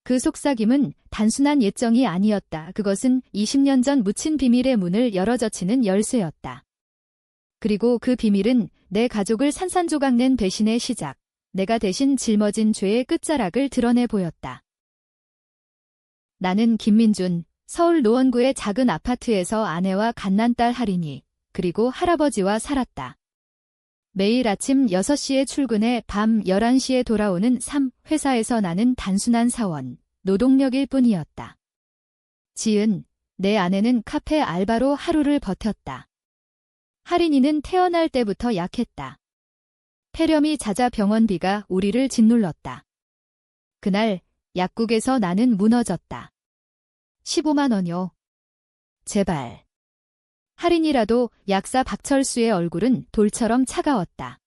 그 속삭임은 단순한 예정이 아니었다. 그것은 20년 전 묻힌 비밀의 문을 열어젖히는 열쇠였다. 그리고 그 비밀은 내 가족을 산산조각낸 배신의 시작, 내가 대신 짊어진 죄의 끝자락을 드러내 보였다. 나는 김민준, 서울 노원구의 작은 아파트에서 아내와 갓난딸 할인이, 그리고 할아버지와 살았다. 매일 아침 6시에 출근해 밤 11시에 돌아오는 회사에서 나는 단순한 사원, 노동력일 뿐이었다. 지은, 내 아내는 카페 알바로 하루를 버텼다. 할인이는 태어날 때부터 약했다. 폐렴이 잦아 병원비가 우리를 짓눌렀다. 그날 약국에서 나는 무너졌다. 15만 원요. 제발. 할인이라도. 약사 박철수의 얼굴은 돌처럼 차가웠다.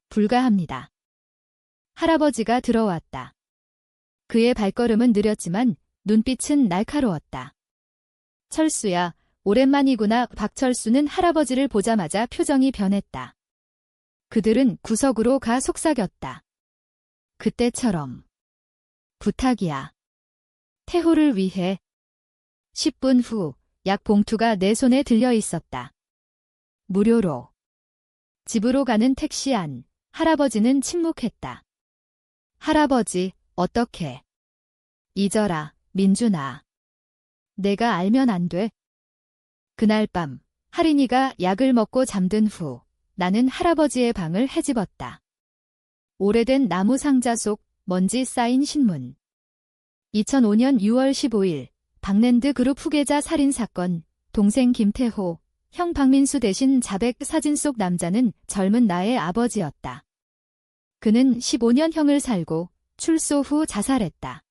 불가합니다. 할아버지가 들어왔다. 그의 발걸음은 느렸지만 눈빛은 날카로웠다. 철수야, 오랜만이구나. 박철수는 할아버지를 보자마자 표정이 변했다. 그들은 구석으로 가 속삭였다. 그때처럼. 부탁이야. 태호를 위해. 10분 후, 약 봉투가 내 손에 들려 있었다. 무료로. 집으로 가는 택시 안, 할아버지는 침묵했다. 할아버지, 어떻게? 잊어라, 민준아. 내가 알면 안 돼. 그날 밤, 할인이가 약을 먹고 잠든 후, 나는 할아버지의 방을 헤집었다. 오래된 나무 상자 속 먼지 쌓인 신문. 2005년 6월 15일, 박랜드 그룹 후계자 살인 사건, 동생 김태호, 형 박민수 대신 자백. 사진 속 남자는 젊은 나의 아버지였다. 그는 15년 형을 살고 출소 후 자살했다.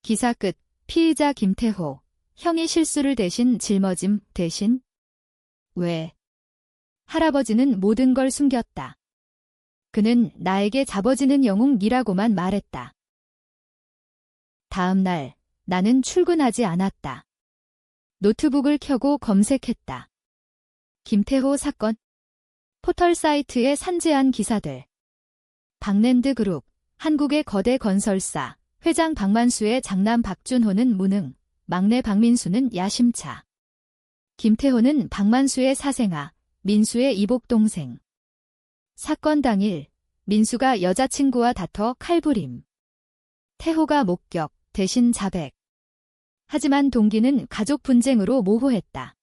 기사 끝. 피의자 김태호, 형이 실수를 대신 짊어짐. 대신? 왜? 할아버지는 모든 걸 숨겼다. 그는 나에게 잡아지는 영웅이라고만 말했다. 다음 날, 나는 출근하지 않았다. 노트북을 켜고 검색했다. 김태호 사건. 포털 사이트에 산재한 기사들. 박랜드 그룹, 한국의 거대 건설사, 회장 박만수의 장남 박준호는 무능, 막내 박민수는 야심차. 김태호는 박만수의 사생아, 민수의 이복 동생. 사건 당일, 민수가 여자친구와 다퉈 칼부림. 태호가 목격, 대신 자백. 하지만 동기는 가족 분쟁으로 모호했다.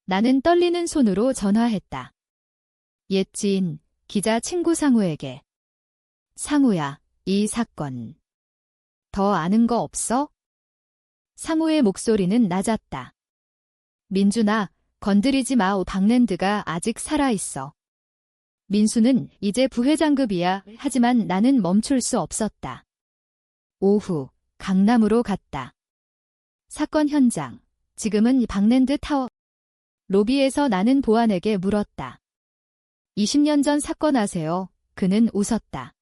나는 떨리는 손으로 전화했다. 옛 지인, 기자 친구 상우에게. 상우야, 이 사건. 더 아는 거 없어? 상우의 목소리는 낮았다. 민준아, 건드리지 마. 박랜드가 아직 살아있어. 민수는 이제 부회장급이야. 하지만 나는 멈출 수 없었다. 오후, 강남으로 갔다. 사건 현장. 지금은 박랜드 타워. 로비에서 나는 보안에게 물었다. 20년 전 사건 아세요? 그는 웃었다.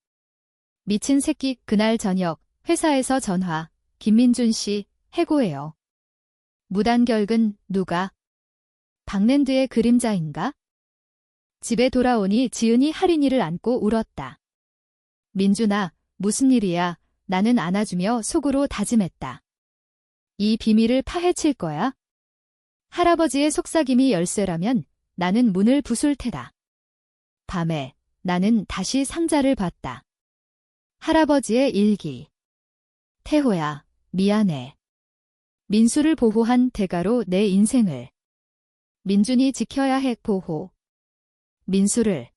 미친 새끼. 그날 저녁 회사에서 전화. 김민준 씨, 해고해요. 무단결근. 누가? 박랜드의 그림자인가? 집에 돌아오니 지은이 할인이를 안고 울었다. 민준아, 무슨 일이야? 나는 안아주며 속으로 다짐했다. 이 비밀을 파헤칠 거야? 할아버지의 속삭임이 열쇠라면 나는 문을 부술 테다. 밤에 나는 다시 상자를 봤다. 할아버지의 일기. 태호야, 미안해. 민수를 보호한 대가로 내 인생을. 민준이 지켜야 해. 보호. 민수를.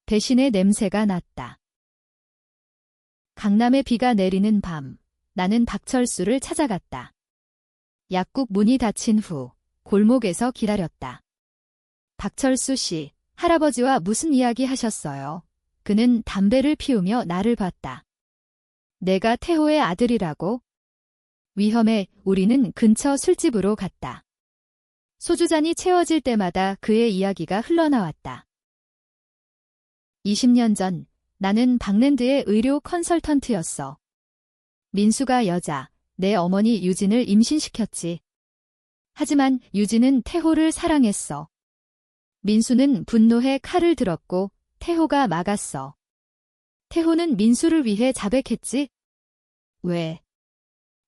배신의 냄새가 났다. 강남에 비가 내리는 밤, 나는 박철수를 찾아갔다. 약국 문이 닫힌 후 골목에서 기다렸다. 박철수 씨, 할아버지와 무슨 이야기 하셨어요? 그는 담배를 피우며 나를 봤다. 내가 태호의 아들이라고? 위험해. 우리는 근처 술집으로 갔다. 소주잔이 채워질 때마다 그의 이야기가 흘러나왔다. 20년 전 나는 박랜드의 의료 컨설턴트였어. 민수가 여자, 내 어머니 유진을 임신시켰지. 하지만 유진은 태호를 사랑했어. 민수는 분노해 칼을 들었고 태호가 막았어. 태호는 민수를 위해 자백했지. 왜?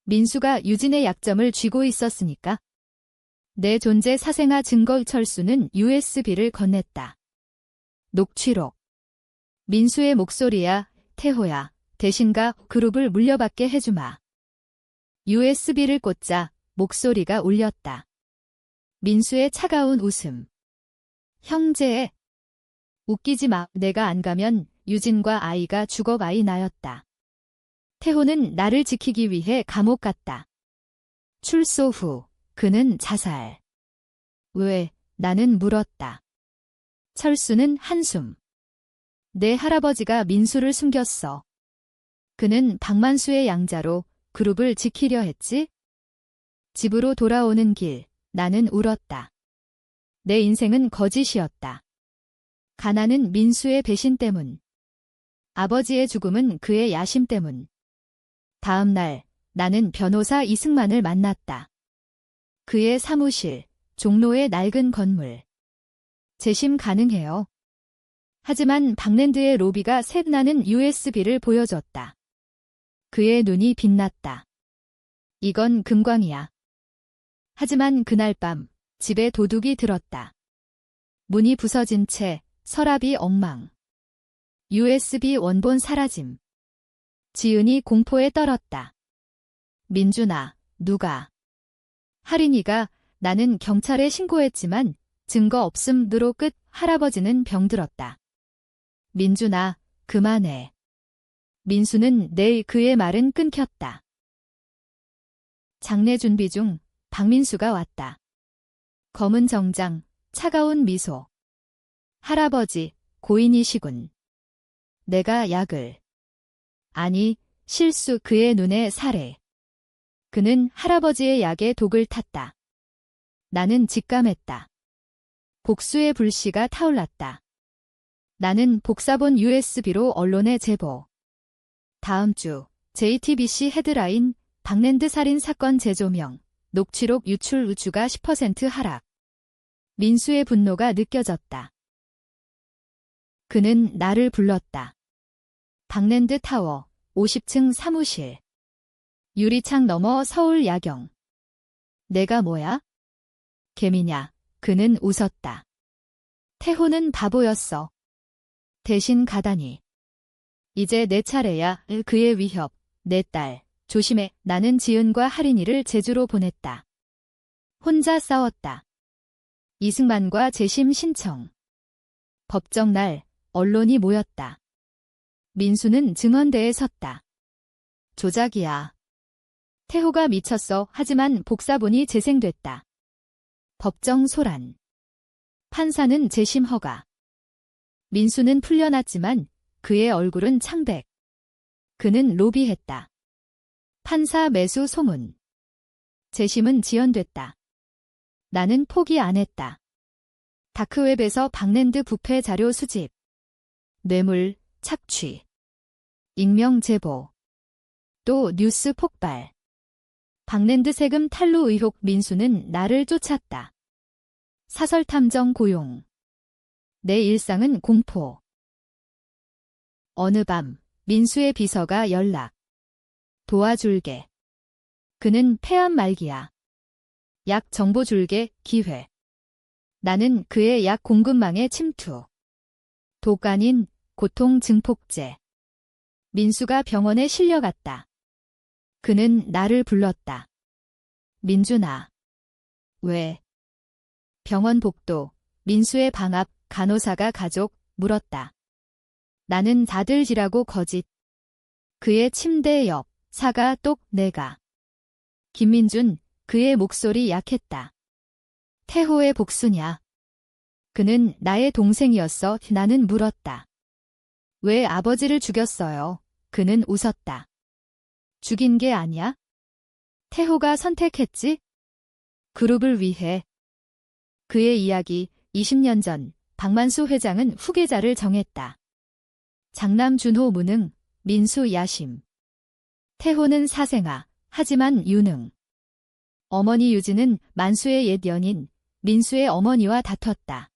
민수가 유진의 약점을 쥐고 있었으니까. 내 존재 사생아 증거. 철수는 USB를 건넸다. 녹취록. 민수의 목소리야. 태호야. 대신가 그룹을 물려받게 해주마. USB를 꽂자 목소리가 울렸다. 민수의 차가운 웃음. 형제. 웃기지 마. 내가 안 가면 유진과 아이가 죽어. 아이 나였다. 태호는 나를 지키기 위해 감옥 갔다. 출소 후 그는 자살. 왜? 나는 물었다. 철수는 한숨. 내 할아버지가 민수를 숨겼어. 그는 박만수의 양자로 그룹을 지키려 했지? 집으로 돌아오는 길, 나는 울었다. 내 인생은 거짓이었다. 가난은 민수의 배신 때문. 아버지의 죽음은 그의 야심 때문. 다음 날, 나는 변호사 이승만을 만났다. 그의 사무실, 종로의 낡은 건물. 재심 가능해요. 하지만 박랜드의 로비가 샘나는 USB를 보여줬다. 그의 눈이 빛났다. 이건 금광이야. 하지만 그날 밤 집에 도둑이 들었다. 문이 부서진 채 서랍이 엉망. USB 원본 사라짐. 지은이 공포에 떨었다. 민준아, 누가? 할인이가. 나는 경찰에 신고했지만 증거 없음으로 끝. 할아버지는 병들었다. 민준아, 그만해. 민수는 내일 그의 말은 끊겼다. 장례 준비 중 박민수가 왔다. 검은 정장, 차가운 미소. 할아버지, 고인이시군. 내가 약을. 아니, 실수. 그의 눈에 살해. 그는 할아버지의 약에 독을 탔다. 나는 직감했다. 복수의 불씨가 타올랐다. 나는 복사본 USB로 언론에 제보. 다음 주 JTBC 헤드라인 박랜드 살인 사건 재조명. 녹취록 유출. 우주가 10% 하락. 민수의 분노가 느껴졌다. 그는 나를 불렀다. 박랜드 타워 50층 사무실. 유리창 너머 서울 야경. 내가 뭐야? 개미냐? 그는 웃었다. 태호는 바보였어. 대신 가다니. 이제 내 차례야. 그의 위협. 내 딸. 조심해. 나는 지은과 할인이를 제주로 보냈다. 혼자 싸웠다. 이승만과 재심 신청. 법정 날 언론이 모였다. 민수는 증언대에 섰다. 조작이야. 태호가 미쳤어. 하지만 복사본이 재생됐다. 법정 소란. 판사는 재심 허가. 민수는 풀려났지만 그의 얼굴은 창백. 그는 로비했다. 판사 매수 소문. 재심은 지연됐다. 나는 포기 안 했다. 다크웹에서 박랜드 부패 자료 수집. 뇌물, 착취. 익명 제보. 또 뉴스 폭발. 박랜드 세금 탈루 의혹. 민수는 나를 쫓았다. 사설 탐정 고용. 내 일상은 공포. 어느 밤 민수의 비서가 연락. 도와줄게. 그는 폐암 말기야. 약 정보 줄게. 기회. 나는 그의 약 공급망에 침투. 독 아닌 고통 증폭제. 민수가 병원에 실려갔다. 그는 나를 불렀다. 민준아. 왜? 병원 복도. 민수의 방 앞. 간호사가 가족. 물었다. 나는 다들 지라고 거짓. 그의 침대 옆. 사과 똑. 내가. 김민준. 그의 목소리 약했다. 태호의 복수냐? 그는 나의 동생이었어. 나는 물었다. 왜 아버지를 죽였어요? 그는 웃었다. 죽인 게 아니야? 태호가 선택했지? 그룹을 위해. 그의 이야기. 20년 전 박만수 회장은 후계자를 정했다. 장남 준호 무능, 민수 야심. 태호는 사생아, 하지만 유능. 어머니 유진은 만수의 옛 연인, 민수의 어머니와 다퉜다.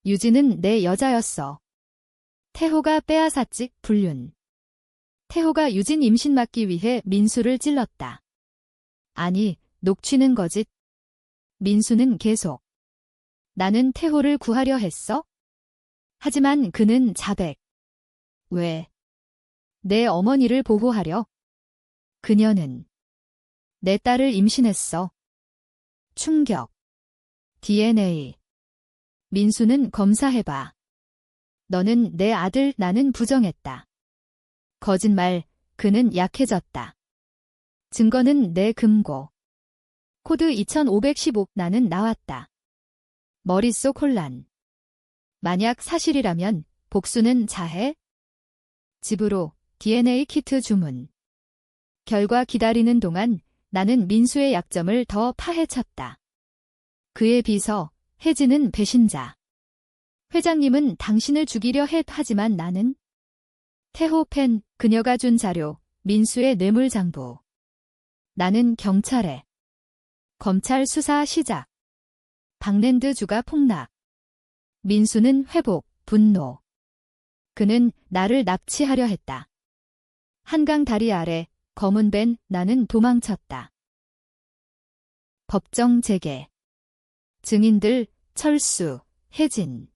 유진은 내 여자였어. 태호가 빼앗았지. 불륜. 태호가 유진 임신 막기 위해 민수를 찔렀다. 아니, 녹취는 거짓. 민수는 계속. 나는 태호를 구하려 했어? 하지만 그는 자백. 왜? 내 어머니를 보호하려? 그녀는 내 딸을 임신했어. 충격. DNA. 민수는 검사해봐. 너는 내 아들, 나는 부정했다. 거짓말, 그는 약해졌다. 증거는 내 금고. 코드 2515, 나는 나왔다. 머릿속 혼란. 만약 사실이라면 복수는 자해? 집으로 DNA 키트 주문. 결과 기다리는 동안 나는 민수의 약점을 더 파헤쳤다. 그의 비서, 혜진은 배신자. 회장님은 당신을 죽이려 하지만 나는 태호 팬, 그녀가 준 자료, 민수의 뇌물장부. 나는 경찰에. 검찰 수사 시작. 박랜드 주가 폭락. 민수는 회복, 분노. 그는 나를 납치하려 했다. 한강 다리 아래, 검은 밴, 나는 도망쳤다. 법정 재개. 증인들, 철수, 혜진.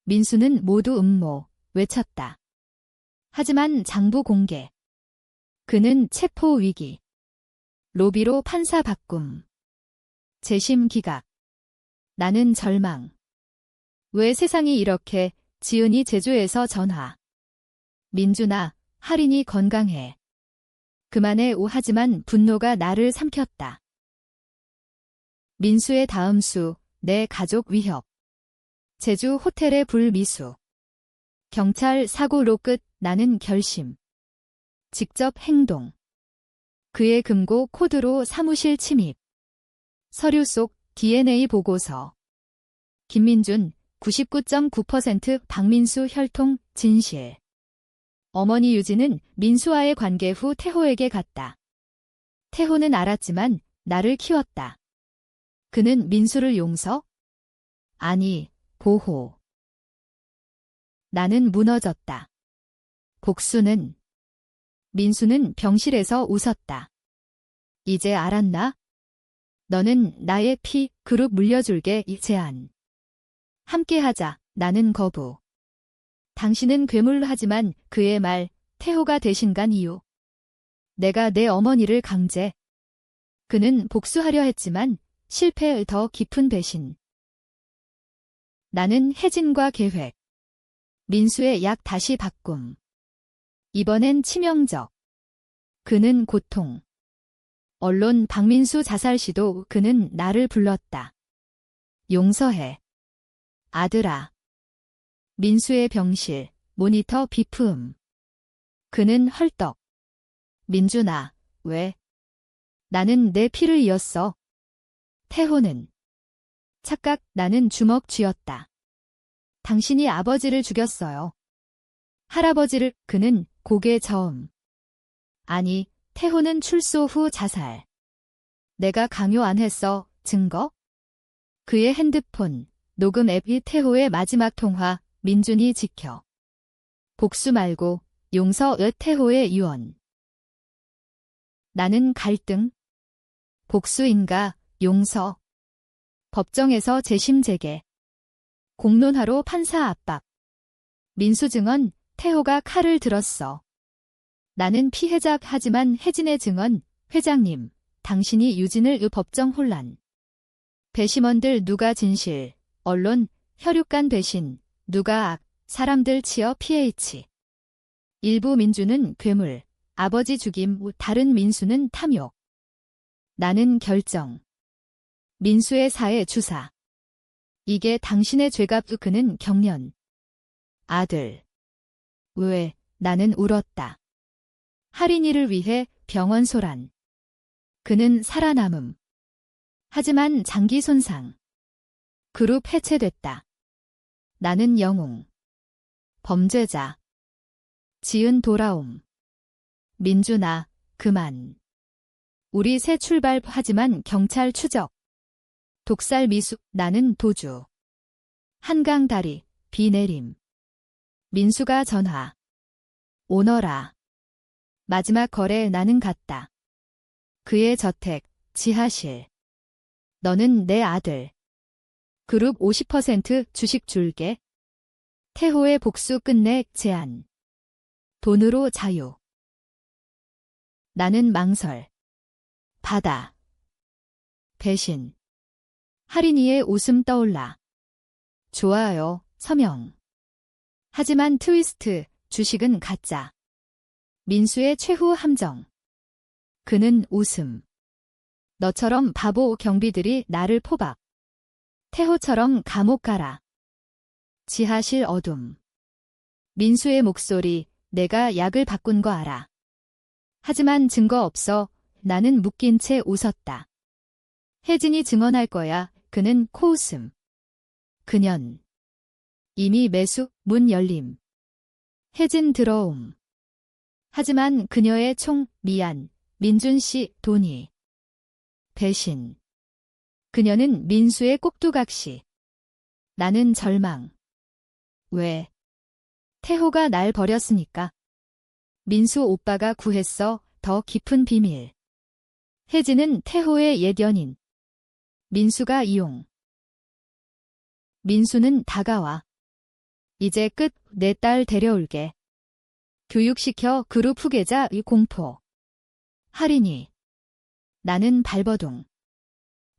민수는 모두 음모, 외쳤다. 하지만 장부 공개. 그는 체포 위기. 로비로 판사 바꿈. 재심 기각. 나는 절망. 왜 세상이 이렇게, 지은이 제주에서 전화. 민준아, 할인이 건강해. 그만해 하지만 분노가 나를 삼켰다. 민수의 다음 수, 내 가족 위협. 제주 호텔의 불미수. 경찰 사고로 끝, 나는 결심. 직접 행동. 그의 금고 코드로 사무실 침입. 서류 속 DNA 보고서. 김민준 99.9% 박민수 혈통 진실. 어머니 유진은 민수와의 관계 후 태호에게 갔다. 태호는 알았지만 나를 키웠다. 그는 민수를 용서? 아니, 보호. 나는 무너졌다. 복수는. 민수는 병실에서 웃었다. 이제 알았나? 너는 나의 피, 그룹 물려줄게, 이 제안. 함께하자, 나는 거부. 당신은 괴물 하지만 그의 말, 태호가 대신 간 이유. 내가 내 어머니를 강제. 그는 복수하려 했지만 실패의 더 깊은 배신. 나는 혜진과 계획. 민수의 약 다시 바꿈. 이번엔 치명적. 그는 고통. 언론 박민수 자살 시도 그는 나를 불렀다. 용서해. 아들아. 민수의 병실, 모니터 비프음. 그는 헐떡. 민준아, 왜? 나는 내 피를 이었어. 태호는. 착각, 나는 주먹 쥐었다. 당신이 아버지를 죽였어요. 할아버지를, 그는 고개 저음. 아니, 태호는 출소 후 자살. 내가 강요 안 했어, 증거? 그의 핸드폰, 녹음 앱이 태호의 마지막 통화, 민준이 지켜. 복수 말고 용서의 태호의 유언. 나는 갈등. 복수인가, 용서. 법정에서 재심 재개. 공론화로 판사 압박. 민수 증언, 태호가 칼을 들었어. 나는 피해자 하지만 혜진의 증언, 회장님, 당신이 유진을 법정 혼란. 배심원들 누가 진실, 언론, 혈육간 배신, 누가 악, 사람들 치어 ph. 일부 민주는 괴물, 아버지 죽임, 다른 민수는 탐욕. 나는 결정. 민수의 사회 주사. 이게 당신의 죄가. 그는 경련. 아들. 왜, 나는 울었다. 할인이를 위해 병원 소란. 그는 살아남음. 하지만 장기 손상. 그룹 해체됐다. 나는 영웅. 범죄자. 지은 돌아옴. 민준아, 그만. 우리 새 출발. 하지만 경찰 추적. 독살 미수, 나는 도주. 한강 다리, 비 내림. 민수가 전화. 오너라. 마지막 거래 나는 갔다. 그의 저택, 지하실. 너는 내 아들. 그룹 50% 주식 줄게. 태호의 복수 끝내 제안. 돈으로 자유. 나는 망설. 바다. 배신. 하린이의 웃음 떠올라. 좋아요, 서명. 하지만 트위스트, 주식은 가짜. 민수의 최후 함정. 그는 웃음. 너처럼 바보 경비들이 나를 포박. 태호처럼 감옥 가라. 지하실 어둠. 민수의 목소리, 내가 약을 바꾼 거 알아. 하지만 증거 없어. 나는 묶인 채 웃었다. 혜진이 증언할 거야. 그는 코웃음. 그년. 이미 매수, 문 열림. 혜진 들어옴. 하지만 그녀의 총, 미안, 민준 씨, 돈이. 배신. 그녀는 민수의 꼭두각시. 나는 절망. 왜? 태호가 날 버렸으니까. 민수 오빠가 구했어, 더 깊은 비밀. 혜진은 태호의 옛 연인. 민수가 이용. 민수는 다가와. 이제 끝, 내 딸 데려올게. 교육시켜 그룹 후계자 이 공포. 하린이. 나는 발버둥.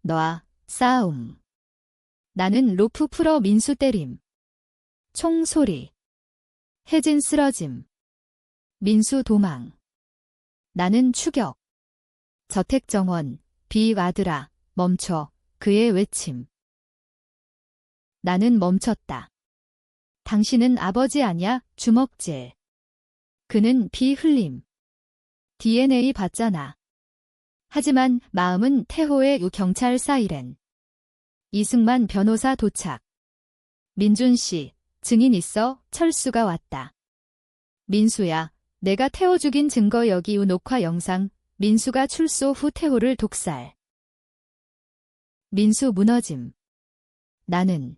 놔, 싸움. 나는 로프 풀어 민수 때림. 총 소리. 혜진 쓰러짐. 민수 도망. 나는 추격. 저택 정원, 비 아들아, 멈춰, 그의 외침. 나는 멈췄다. 당신은 아버지 아냐, 주먹질. 그는 비 흘림. DNA 봤잖아. 하지만 마음은 태호의 경찰 사이렌. 이승만 변호사 도착. 민준 씨, 증인 있어, 철수가 왔다. 민수야, 내가 태호 죽인 증거 여기 녹화 영상. 민수가 출소 후 태호를 독살. 민수 무너짐. 나는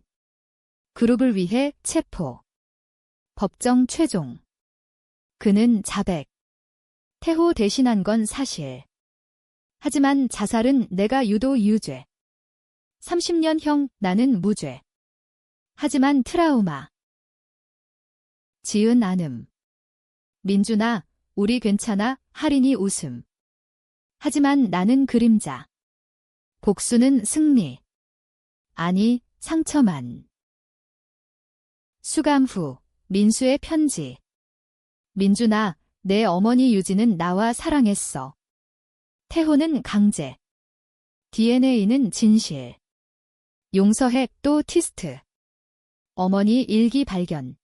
그룹을 위해 체포. 법정 최종. 그는 자백. 태호 대신한 건 사실. 하지만 자살은 내가 유도 유죄. 30년형, 나는 무죄. 하지만 트라우마. 지은 않음. 민준아, 우리 괜찮아, 하린이 웃음. 하지만 나는 그림자. 복수는 승리. 아니, 상처만. 수감 후, 민수의 편지. 민준아, 내 어머니 유진은 나와 사랑했어. 태호는 강제. DNA는 진실. 용서해 또 티스트. 어머니 일기 발견.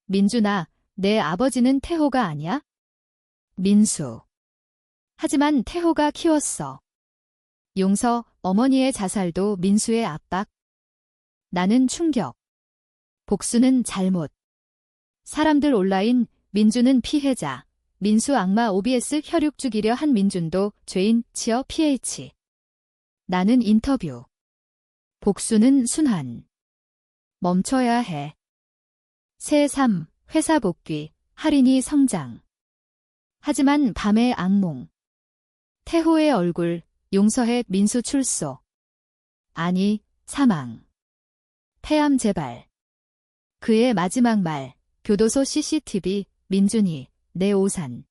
민준아, 내 아버지는 태호가 아니야? 민수. 하지만 태호가 키웠어. 용서, 어머니의 자살도 민수의 압박. 나는 충격. 복수는 잘못. 사람들 온라인, 민준은 피해자. 민수 악마 OBS 혈육 죽이려 한 민준도 죄인, 치어 PH. 나는 인터뷰. 복수는 순환. 멈춰야 해. 새3, 회사 복귀, 할인이 성장. 하지만 밤의 악몽. 태호의 얼굴, 용서해 민수 출소. 아니, 사망. 폐암 재발. 그의 마지막 말, 교도소 CCTV, 민준이, 내 오산.